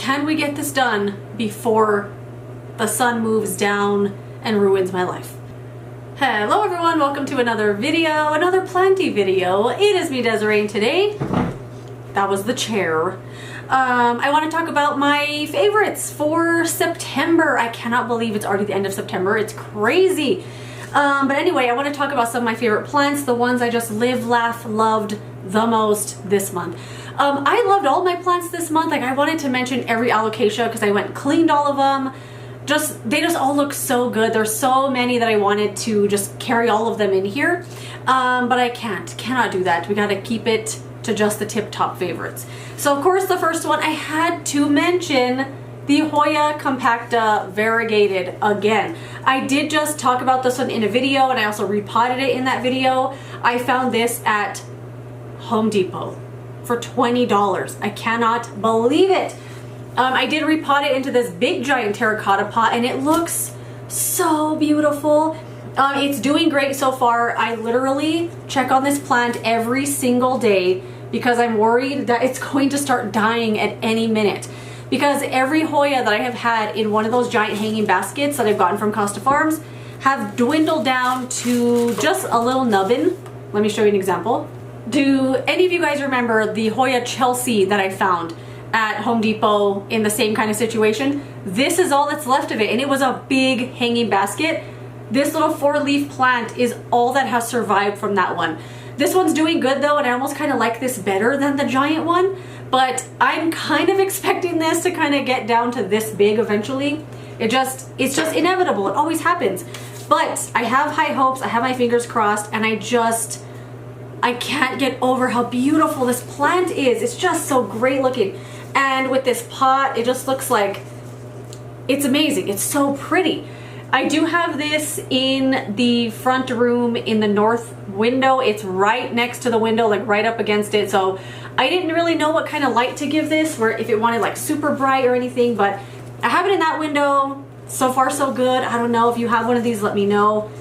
can we get this done before the sun moves down and ruins my life? Hello everyone, welcome to another video, another planty video. It is me, Desiree, and today, that was the chair. I want to talk about my favorites for September. I cannot believe it's already the end of September. It's crazy. But anyway, I want to talk about some of my favorite plants, the ones I just lived, laughed, loved the most this month. I loved all my plants this month. Like, I wanted to mention every alocasia because I went and cleaned all of them. They just all look so good. There's so many that I wanted to just carry all of them in here. But I cannot do that. We got to keep it to just the tip-top favorites. So of course the first one I had to mention, the Hoya compacta variegated again. I did just talk about this one in a video and I also repotted it in that video. I found this at Home Depot for $20. I cannot believe it. I did repot it into this big giant terracotta pot and it looks so beautiful. It's doing great so far. I literally check on this plant every single day because I'm worried that it's going to start dying at any minute. Because every Hoya that I have had in one of those giant hanging baskets that I've gotten from Costa Farms have dwindled down to just a little nubbin. Let me show you an example. Do any of you guys remember the Hoya Chelsea that I found at Home Depot in the same kind of situation? This is all that's left of it, and it was a big hanging basket. This little 4-leaf plant is all that has survived from that one. This one's doing good though, and I almost kind of like this better than the giant one, but I'm kind of expecting this to kind of get down to this big eventually. It's just inevitable. It always happens. But I have high hopes, I have my fingers crossed, and I can't get over how beautiful this plant is. It's just so great looking. And with this pot, it just looks like it's amazing. It's so pretty. I do have this in the front room in the north window. It's right next to the window, like right up against it. So I didn't really know what kind of light to give this, where if it wanted like super bright or anything, but I have it in that window. So far so good. I don't know if you have one of these, let me know.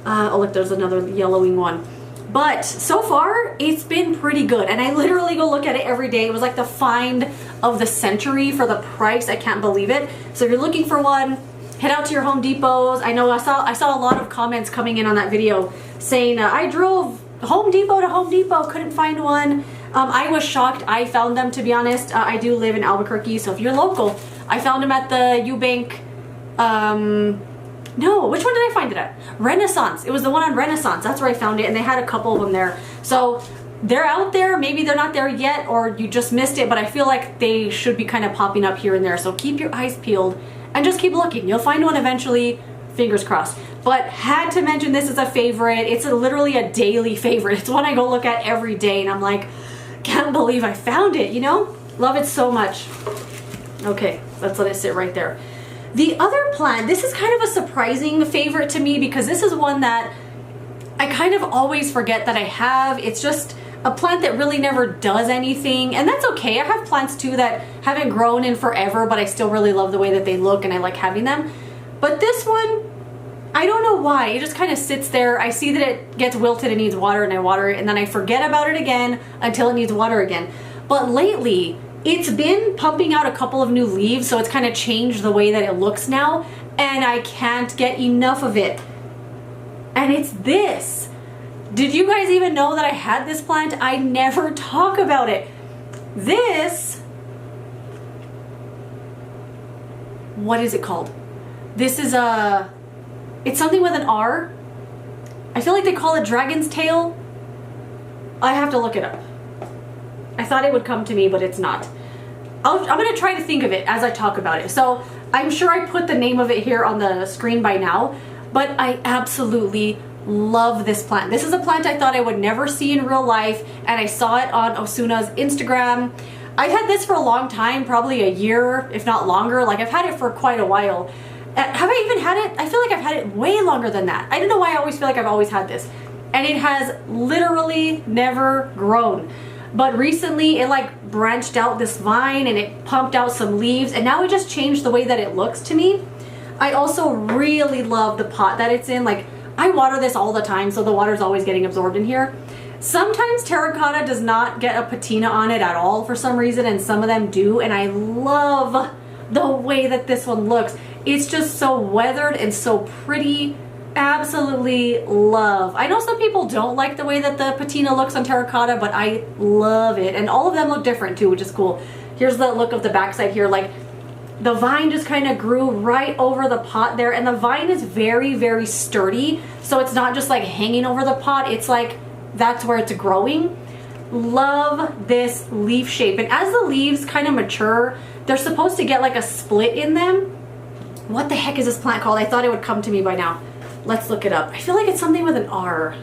Oh look, there's another yellowing one. But so far, it's been pretty good. And I literally go look at it every day. It was like the find of the century for the price. I can't believe it. So if you're looking for one, head out to your Home Depots. I know I saw a lot of comments coming in on that video saying, I drove Home Depot to Home Depot, couldn't find one. I was shocked. I found them, to be honest. I do live in Albuquerque, so if you're local, I found them at the Eubank, no, which one did I find it at? Renaissance. It was the one on Renaissance. That's where I found it, and they had a couple of them there. So they're out there. Maybe they're not there yet, or you just missed it, but I feel like they should be kind of popping up here and there. So keep your eyes peeled and just keep looking. You'll find one eventually, fingers crossed. But had to mention this as a favorite. It's literally a daily favorite. It's one I go look at every day, and I'm like, can't believe I found it, you know? Love it so much. Okay, let's let it sit right there. The other plant, this is kind of a surprising favorite to me because this is one that I kind of always forget that I have. It's just a plant that really never does anything, and that's okay. I have plants too that haven't grown in forever, but I still really love the way that they look and I like having them. But this one, I don't know why. It just kind of sits there. I see that it gets wilted and needs water, and I water it, and then I forget about it again until it needs water again. But lately, it's been pumping out a couple of new leaves, so it's kind of changed the way that it looks now, and I can't get enough of it. And it's this. Did you guys even know that I had this plant? I never talk about it. This, what is it called? This is it's something with an R. I feel like they call it dragon's tail. I have to look it up. I thought it would come to me, but it's not. I'm gonna try to think of it as I talk about it. So I'm sure I put the name of it here on the screen by now, but I absolutely love this plant. This is a plant I thought I would never see in real life, and I saw it on Osuna's Instagram. I've had this for a long time, probably a year, if not longer. Like, I've had it for quite a while. Have I even had it? I feel like I've had it way longer than that. I don't know why I always feel like I've always had this. And it has literally never grown. But recently it like branched out this vine and it pumped out some leaves, and now it just changed the way that it looks to me. I also really love the pot that it's in. Like, I water this all the time, so the water is always getting absorbed in here. Sometimes terracotta does not get a patina on it at all for some reason, and some of them do, and I love the way that this one looks. It's just so weathered and so pretty. Absolutely love. I know some people don't like the way that the patina looks on terracotta, but I love it. And all of them look different too, which is cool. Here's the look of the backside here. Like, the vine just kind of grew right over the pot there, and the vine is very, very sturdy. So it's not just like hanging over the pot. It's like, that's where it's growing. Love this leaf shape. And as the leaves kind of mature, they're supposed to get like a split in them. What the heck is this plant called? I thought it would come to me by now. Let's look it up. I feel like it's something with an R.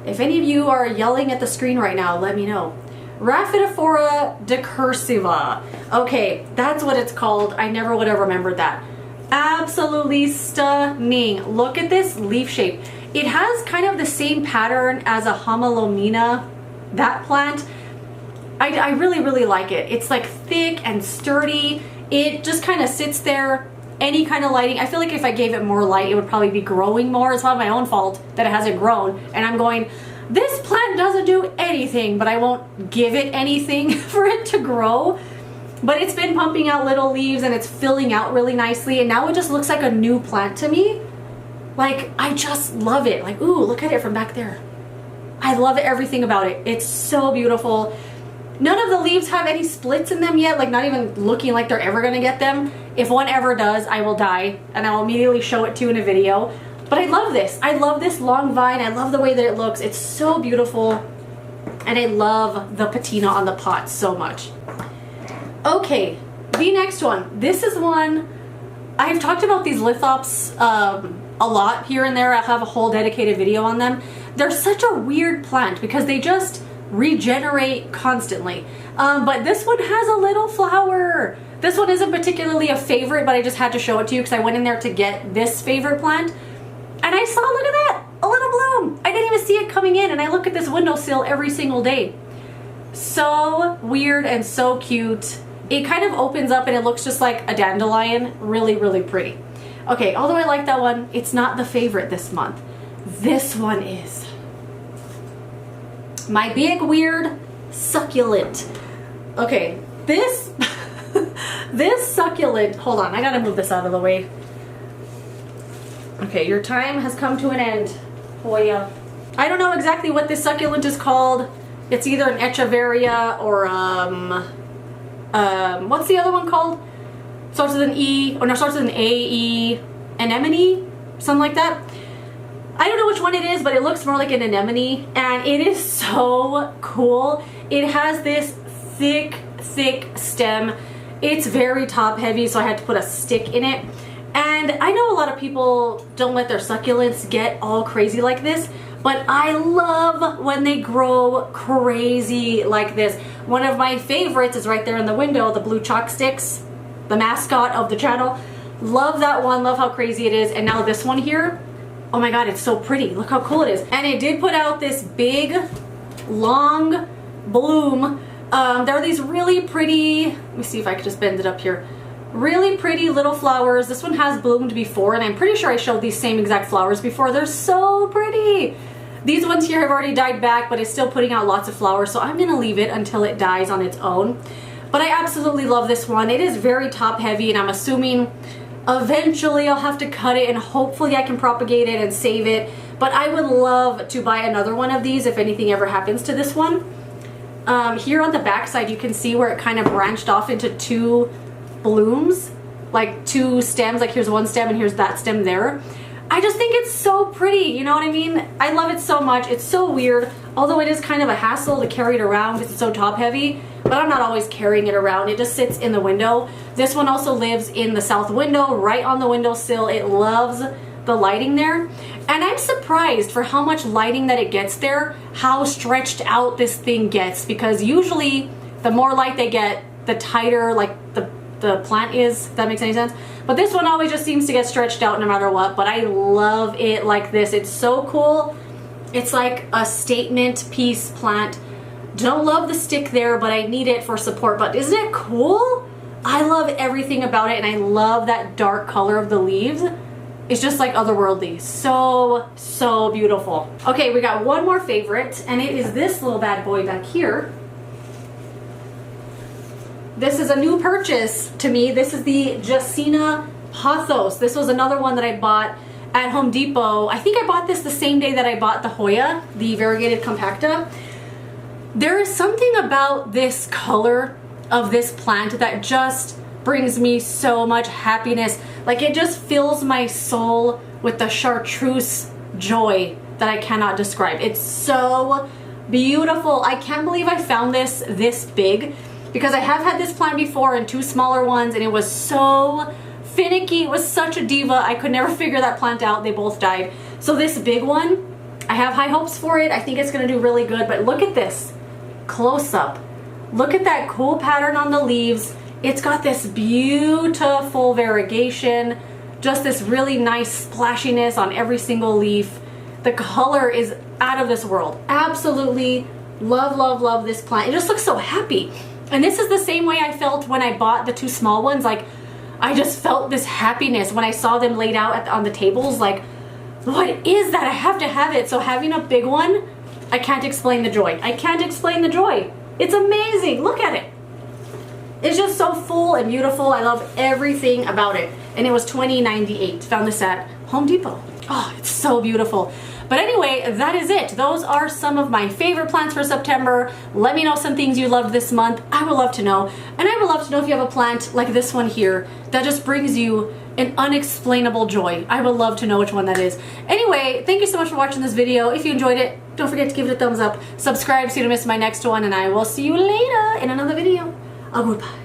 If any of you are yelling at the screen right now, let me know. Rhaphidophora decursiva. Okay, that's what it's called. I never would have remembered that. Absolutely stunning. Look at this leaf shape. It has kind of the same pattern as a Homalomina, that plant. I really, really like it. It's like thick and sturdy. It just kind of sits there. Any kind of lighting. I feel like if I gave it more light, it would probably be growing more. It's not my own fault that it hasn't grown. And I'm going, this plant doesn't do anything, but I won't give it anything for it to grow. But it's been pumping out little leaves and it's filling out really nicely. And now it just looks like a new plant to me. Like, I just love it. Like, ooh, look at it from back there. I love everything about it. It's so beautiful. None of the leaves have any splits in them yet, like not even looking like they're ever gonna get them. If one ever does, I will die and I will immediately show it to you in a video. But I love this. I love this long vine. I love the way that it looks. It's so beautiful. And I love the patina on the pot so much. Okay, the next one. This is one, I've talked about these lithops a lot here and there. I'll have a whole dedicated video on them. They're such a weird plant because they just regenerate constantly. But this one has a little flower. This one isn't particularly a favorite, but I just had to show it to you because I went in there to get this favorite plant. And I saw, look at that, a little bloom. I didn't even see it coming in, and I look at this windowsill every single day. So weird and so cute. It kind of opens up and it looks just like a dandelion. Really, really pretty. Okay, although I like that one, it's not the favorite this month. This one is my big weird succulent. Okay, this this succulent, hold on, I gotta move this out of the way. Okay, your time has come to an end. Oh yeah. I don't know exactly what this succulent is called. It's either an echeveria or what's the other one called? Starts with an E, or no, starts with an A-E, anemone, something like that. I don't know which one it is, but it looks more like an anemone, and it is so cool. It has this thick, thick stem. It's very top heavy, so I had to put a stick in it. And I know a lot of people don't let their succulents get all crazy like this, but I love when they grow crazy like this. One of my favorites is right there in the window, the blue chalk sticks, the mascot of the channel. Love that one, love how crazy it is. And now this one here, oh my god, it's so pretty. Look how cool it is. And it did put out this big, long bloom. There are these really pretty, let me see if I could just bend it up here. Really pretty little flowers. This one has bloomed before, and I'm pretty sure I showed these same exact flowers before. They're so pretty. These ones here have already died back, but it's still putting out lots of flowers, so I'm gonna leave it until it dies on its own. But I absolutely love this one. It is very top heavy, and I'm assuming eventually I'll have to cut it and hopefully I can propagate it and save it. But I would love to buy another one of these if anything ever happens to this one. Here on the back side, you can see where it kind of branched off into two blooms, like two stems. Like here's one stem and here's that stem there. I just think it's so pretty, you know what I mean? I love it so much. It's so weird, although it is kind of a hassle to carry it around because it's so top heavy, but I'm not always carrying it around. It just sits in the window. This one also lives in the south window, right on the windowsill. It loves the lighting there. And I'm surprised for how much lighting that it gets there, how stretched out this thing gets, because usually the more light they get, the tighter like the plant is, if that makes any sense. But this one always just seems to get stretched out no matter what, but I love it like this. It's so cool. It's like a statement piece plant. Don't love the stick there, but I need it for support. But isn't it cool? I love everything about it, and I love that dark color of the leaves. It's just like otherworldly. So, so beautiful. Okay, we got one more favorite, and it is this little bad boy back here. this is a new purchase to me. This is the Jacina Pothos. This was another one that I bought at Home Depot. I think I bought this the same day that I bought the Hoya, the variegated compacta. There is something about this color of this plant that just brings me so much happiness. Like, it just fills my soul with the chartreuse joy that I cannot describe. It's so beautiful. I can't believe I found this big, because I have had this plant before in 2 smaller ones, and it was so finicky. It was such a diva. I could never figure that plant out. They both died. So this big one, I have high hopes for it. I think it's going to do really good. But look at this close up. Look at that cool pattern on the leaves. It's got this beautiful variegation, just this really nice splashiness on every single leaf. The color is out of this world. Absolutely love, love, love this plant. It just looks so happy. And this is the same way I felt when I bought the 2 small ones. Like, I just felt this happiness when I saw them laid out on the tables. Like, what is that? I have to have it. So having a big one, I can't explain the joy. I can't explain the joy. It's amazing. Look at it. It's just so full and beautiful. I love everything about it. And it was $20.98. Found this at Home Depot. Oh, it's so beautiful. But anyway, that is it. Those are some of my favorite plants for September. Let me know some things you loved this month. I would love to know. And I would love to know if you have a plant like this one here that just brings you an unexplainable joy. I would love to know which one that is. Anyway, thank you so much for watching this video. If you enjoyed it, don't forget to give it a thumbs up. Subscribe so you don't miss my next one. And I will see you later in another video. Goodbye.